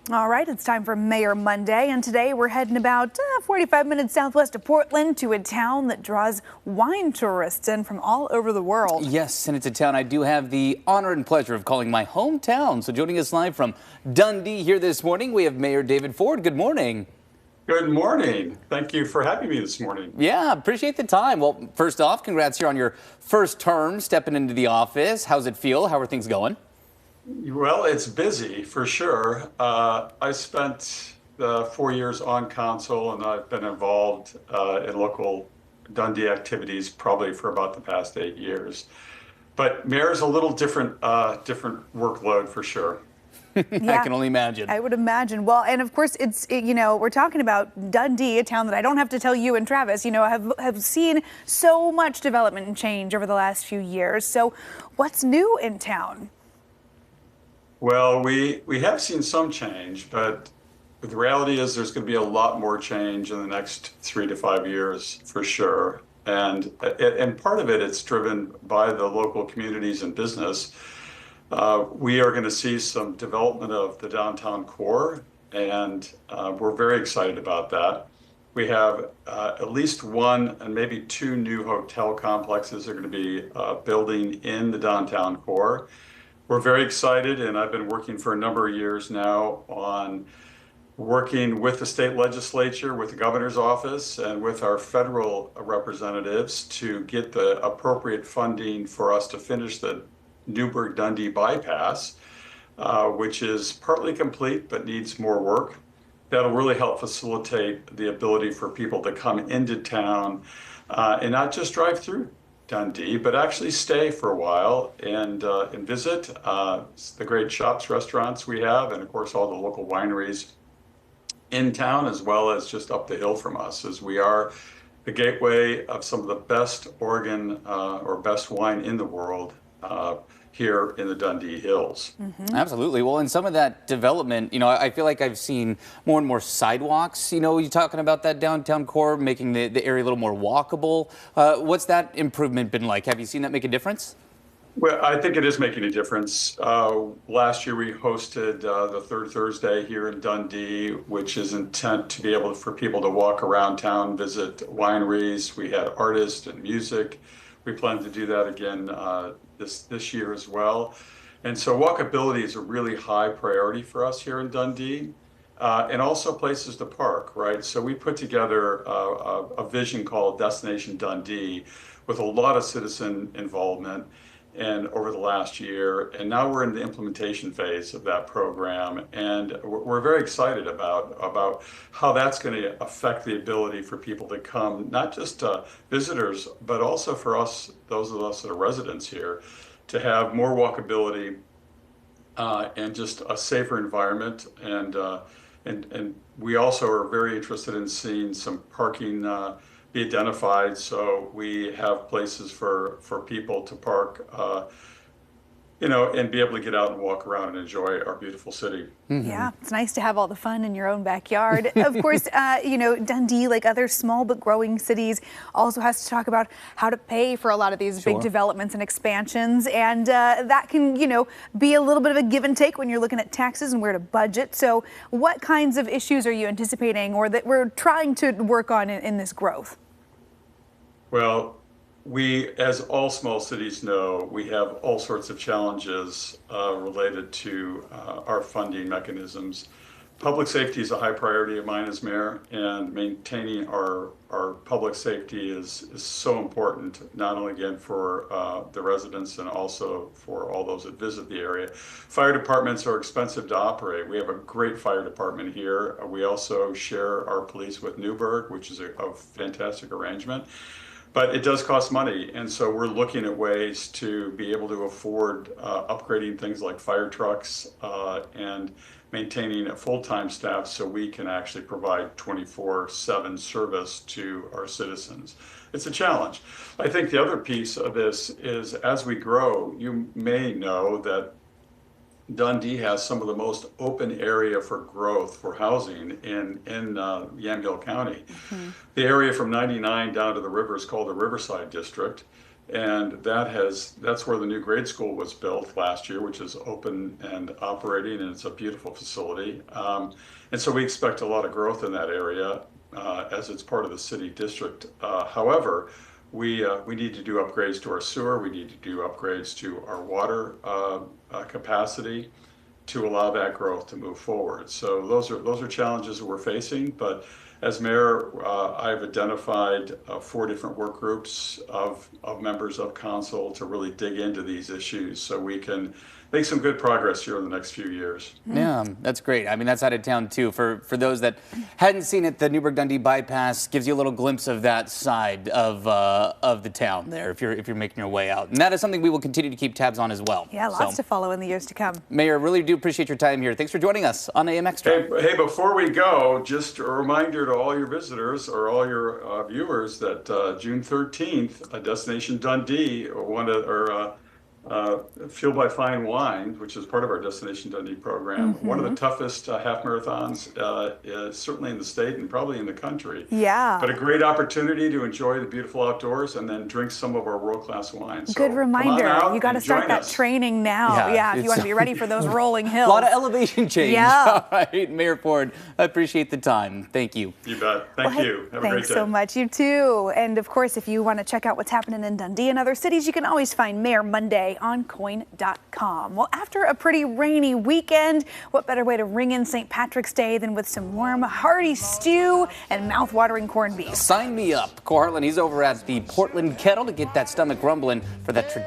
All right, it's time for Mayor Monday, and today we're heading about 45 minutes southwest of Portland to a town that draws wine tourists in from all over the world. Yes, and it's a town I do have the honor and pleasure of calling my hometown. So joining us live from Dundee here this morning, we have Mayor David Ford. Good morning. Good morning. Thank you for having me this morning. Yeah, appreciate the time. Well, first off, congrats here on your first term stepping into the office. How's it feel? How are things going? Well, it's busy for sure. I spent 4 years on council, and I've been involved in local Dundee activities probably for about the past 8 years. But mayor's a little different workload for sure. I can only imagine. I would imagine. Well, and of course, we're talking about Dundee, a town that I don't have to tell you and Travis, have seen so much development and change over the last few years. So what's new in town? Well, we have seen some change, but the reality is there's going to be a lot more change in the next 3 to 5 years for sure. And part of it's driven by the local communities and business. We are going to see some development of the downtown core, and we're very excited about that. We have at least one and maybe two new hotel complexes that are going to be building in the downtown core. We're very excited, and I've been working for a number of years now on working with the state legislature, with the governor's office, and with our federal representatives to get the appropriate funding for us to finish the Newburgh-Dundee bypass, which is partly complete but needs more work. That'll really help facilitate the ability for people to come into town and not just drive through Dundee, but actually stay for a while and visit the great shops, restaurants we have, and of course all the local wineries in town, as well as just up the hill from us, as we are the gateway of some of the best Oregon or best wine in the world here in the Dundee Hills. Mm-hmm. Absolutely. Well, in some of that development, I feel like I've seen more and more sidewalks. You're talking about that downtown core, making the area a little more walkable. What's that improvement been like? Have you seen that make a difference? Well, I think it is making a difference. Last year we hosted the third Thursday here in Dundee, which is intent to be able for people to walk around town, visit wineries. We had artists and music. We plan to do that again this year as well. And so walkability is a really high priority for us here in Dundee, and also places to park, right? So we put together a vision called Destination Dundee with a lot of citizen involvement and over the last year. And now we're in the implementation phase of that program. And we're very excited about how that's going to affect the ability for people to come, not just visitors, but also for us, those of us that are residents here, to have more walkability and just a safer environment. And we also are very interested in seeing some parking be identified, so we have places for people to park, and be able to get out and walk around and enjoy our beautiful city. Mm-hmm. Yeah, it's nice to have all the fun in your own backyard. Of course, Dundee, like other small but growing cities, also has to talk about how to pay for a lot of these big developments and expansions. And that can, be a little bit of a give and take when you're looking at taxes and where to budget. So what kinds of issues are you anticipating or that we're trying to work on in this growth? Well, we, as all small cities know, we have all sorts of challenges related to our funding mechanisms. Public safety is a high priority of mine as mayor, and maintaining our public safety is so important, not only again for the residents and also for all those that visit the area. Fire departments are expensive to operate. We have a great fire department here. We also share our police with Newburgh, which is a fantastic arrangement. But it does cost money, and so we're looking at ways to be able to afford upgrading things like fire trucks and maintaining a full-time staff so we can actually provide 24/7 service to our citizens. It's a challenge. I think the other piece of this is as we grow, you may know that Dundee has some of the most open area for growth for housing in Yamhill County. Mm-hmm. The area from 99 down to the river is called the Riverside District. And that's where the new grade school was built last year, which is open and operating, and it's a beautiful facility. And so we expect a lot of growth in that area as it's part of the city district. However, we need to do upgrades to our sewer. We need to do upgrades to our water capacity to allow that growth to move forward. So those are challenges that we're facing. But as mayor, I've identified 4 different work groups of members of council to really dig into these issues so we can make some good progress here in the next few years. Yeah, that's great. I mean, that's out of town too. For those that hadn't seen it, the Newburgh-Dundee bypass gives you a little glimpse of that side of the town there if you're making your way out. And that is something we will continue to keep tabs on as well. Yeah, lots to follow in the years to come. Mayor, really do appreciate your time here. Thanks for joining us on AM Extra. Hey, before we go, just a reminder to all your visitors or all your viewers that June 13th, Destination Dundee, Fueled by Fine Wine, which is part of our Destination Dundee program, one of the toughest half marathons, certainly in the state and probably in the country. Yeah. But a great opportunity to enjoy the beautiful outdoors and then drink some of our world-class wine. So good reminder. You got to start that us. training now. Yeah, if you want to be ready for those rolling hills. A lot of elevation change. Yeah. All right, Mayor Ford, I appreciate the time. Thank you. You bet. Thank you. Have a great day. Thanks so much. You too. And of course, if you want to check out what's happening in Dundee and other cities, you can always find Mayor Monday on KOIN.com. Well, after a pretty rainy weekend, what better way to ring in St. Patrick's Day than with some warm, hearty stew and mouth-watering corned beef? Sign me up. Cole Hartland, he's over at the Portland Kettle to get that stomach rumbling for that tradition.